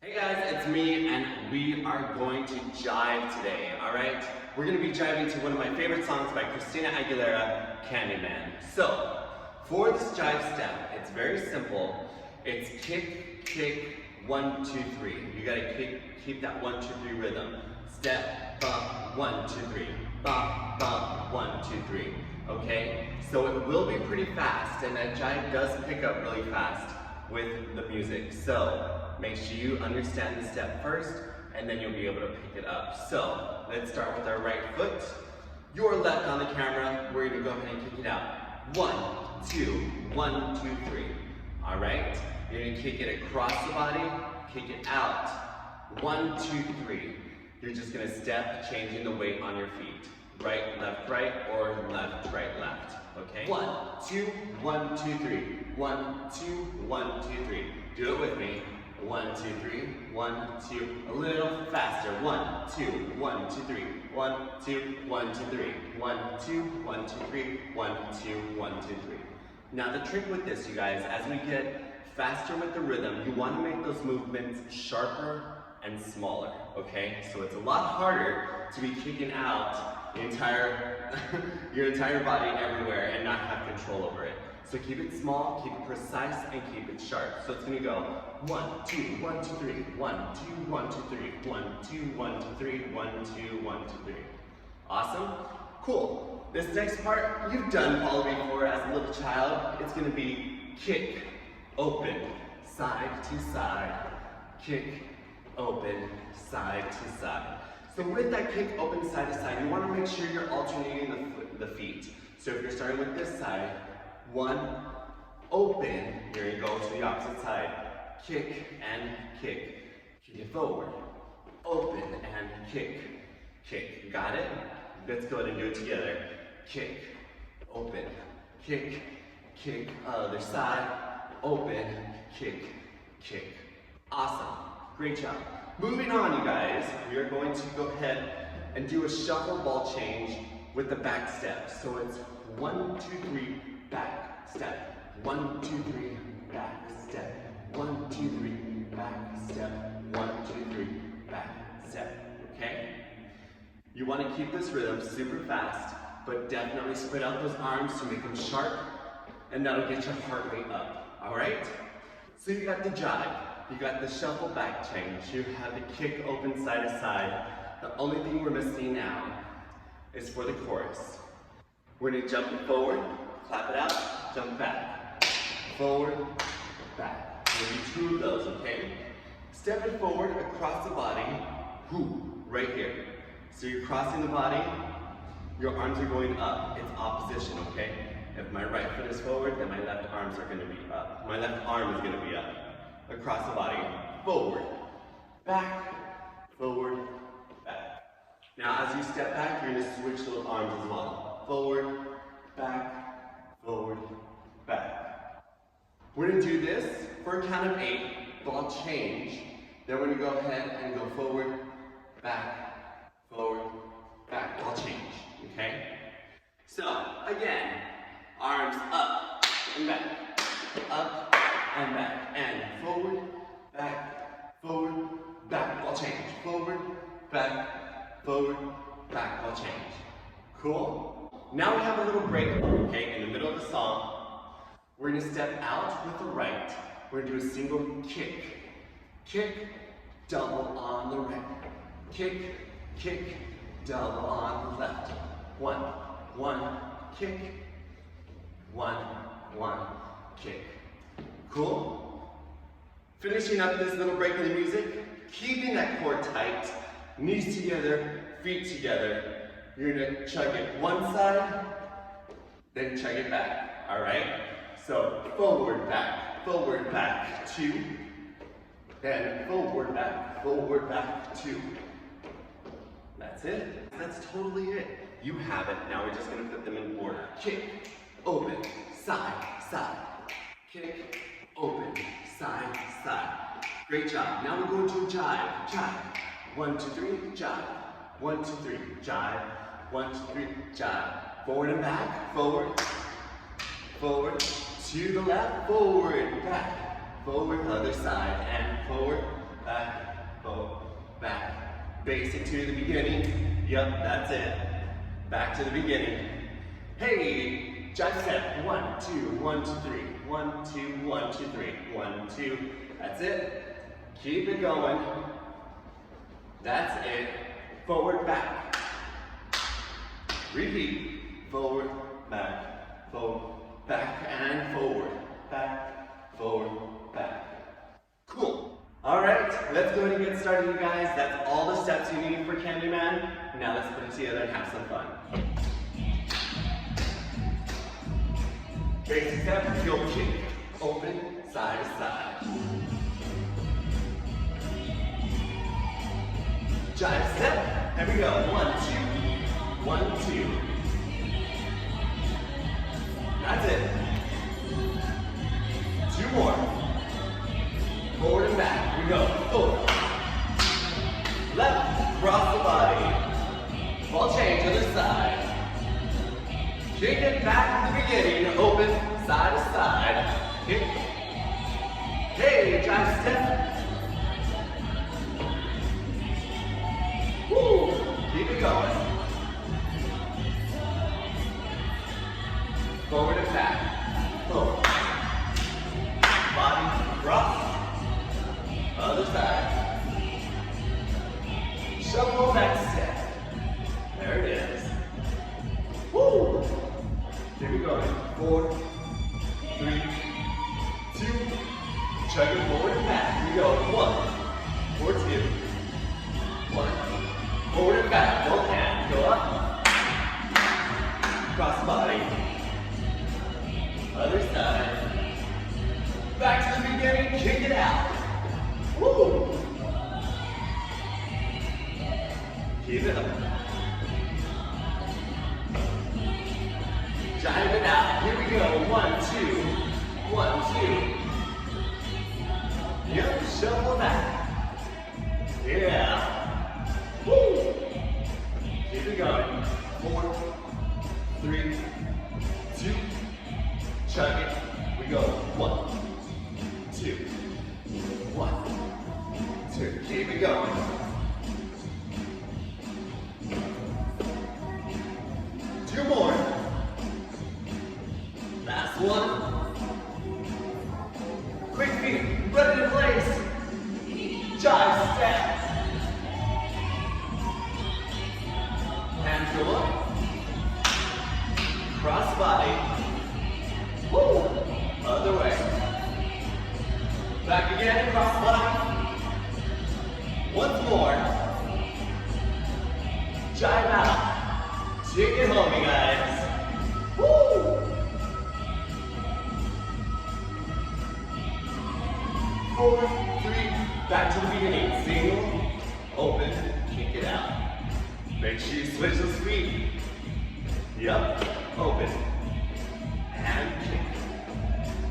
Hey guys, it's me, and we are going to jive today, alright? We're going to be jiving to one of my favorite songs by Christina Aguilera, Candyman. So, for this jive step, it's very simple. It's kick, kick, 1, 2, 3. You gotta keep that 1, 2, 3 rhythm. Step, bump, 1, 2, 3. Bump, bump, 1, 2, 3. Okay? So it will be pretty fast, and that jive does pick up really fast with the music. So, make sure you understand the step first, and then you'll be able to pick it up. So, let's start with our right foot. Your left on the camera, we're gonna go ahead and kick it out. 1, 2, 1, 2, 3. All right? You're gonna kick it across the body, kick it out. 1, 2, 3. You're just gonna step, changing the weight on your feet. Right, or left, right, left. Okay? 1, 2, 1, 2, 3. 1, 2, 1, 2, 3. Do it with me. 1, 2, 3. 1, 2. A little faster. 1, 2, 1, 2, 3. 1, 2, 1, 2, 3. 1, 2, 1, 2, 3. 1, 2, 1, 2, 3. Now the trick with this, you guys, as we get faster with the rhythm, you want to make those movements sharper and smaller, okay? So it's a lot harder to be kicking out your entire body everywhere and not have control over it. So keep it small, keep it precise, and keep it sharp. So it's gonna go 1, 2, 1, 2, 3, 1, 2, 1, 2, 3, 1, 2, 1, 2, 3, 1, 2, 1, 2, 3. Awesome? Cool. This next part, you've done probably before as a little child. It's gonna be kick, open, side to side, kick, open, side to side. So with that kick, open, side to side, you want to make sure you're alternating the feet. So if you're starting with this side, 1, open, you're going to go to the opposite side. Kick and kick. Kick it forward. Open and kick. Kick. Got it? Let's go ahead and do it together. Kick, open, kick, kick, other side, open, kick, kick. Awesome. Great job. Moving on, you guys, we are going to go ahead and do a shuffle ball change with the back step. So it's 1, 2, 3, back step. 1, 2, 3, back step. 1, 2, 3, back step. 1, 2, 3, back step. Okay? You want to keep this rhythm super fast, but definitely spread out those arms to make them sharp, and that'll get your heart rate up. All right? So you got the jive. You got the shuffle back change. You have the kick open side to side. The only thing we're missing now is for the chorus. We're gonna jump it forward, clap it out, jump back. Forward, back. We'll do 2 of those, okay? Step it forward across the body, right here. So you're crossing the body, your arms are going up. It's opposition, okay? If my right foot is forward, then my left arms are gonna be up. My left arm is gonna be up. Across the body, forward, back, forward, back. Now as you step back, you're gonna switch those arms as well. Forward, back, back. We're gonna do this for a count of 8, ball change. Then we're gonna go ahead and go forward, back, ball change, okay? So, again, arms up and back, up and back, and forward, back, ball change. Forward, back, ball change. Cool? Now we have a little break, okay, in the middle of the song. We're gonna step out with the right. We're gonna do a single kick. Kick, double on the right. Kick, kick, double on the left. 1, 1, kick, 1, 1, kick. Cool? Finishing up this little break in the music, keeping that core tight, knees together, feet together. You're gonna chug it one side, then chug it back, all right? So forward, back, 2, then forward, back, 2. That's it. That's totally it. You have it. Now we're just gonna put them in order. Kick, open, side, side. Kick, open, side, side. Great job. Now we're going to a jive. Jive. 1, 2, 3, jive. 1, 2, 3, jive. 1, 2, 3, jive. Forward and back. Forward. To the left. Forward. Back. Forward. Other side. And forward. back, forward, back. Basic to the beginning. Yep, that's it. Back to the beginning. Hey, jive step. 1, 2, 1, 2, 3. 1, 2, 1, 2, 3. 1, 2. That's it. Keep it going. That's it. Forward, back. Repeat. Forward, back, and forward. Back, forward, back. Cool. All right, let's go ahead and get started, you guys. That's all the steps you need for Candyman. Now let's put it together and have some fun. Basic step, heel kick. Open, side to side. Jive step. Here we go. 1, 2. 1, 2. That's it. 2 more. Forward and back. Here we go. Forward. Left. Cross the body. Ball change. Other side. Kick it back to the beginning. Open. Side to side. Kick. Hey, jive step. Woo. Keep it going. Forward and back. Forward. Body cross. Other side. Shuffle back step. There it is. Woo! Here we go. 4, 3, 2. Chug it forward and back. Here we go. 1, 4, 2. 1. Forward and back. Both hands. Go up. Cross the body. Other side. Back to the beginning, kick it out. Woo! Keep it up. Jive it out. Here we go. 1, 2. 1, 2. Yep, shuffle back. Yeah. Woo! Keep it going. 4, 3, 2. Chug it. We go 1, 2, 1, 2. Keep it going. Two more. Last one. Quick feet. Run into place. Jive step. Hands go up. Cross body. Woo! Other way. Back again, cross body. Once more. Jive out. Take it home, you guys. Woo! 4, 3, back to the beginning. Single, open, kick it out. Make sure you switch those feet. Yep, open. And kick.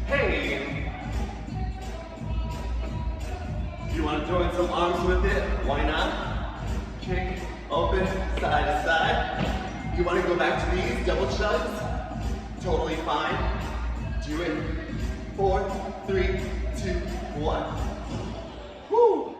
Hey! If you want to throw in some arms with it, why not? Kick, open, side to side. If you want to go back to these double chugs, totally fine. Do it. 4, 3, 2, 1. Woo!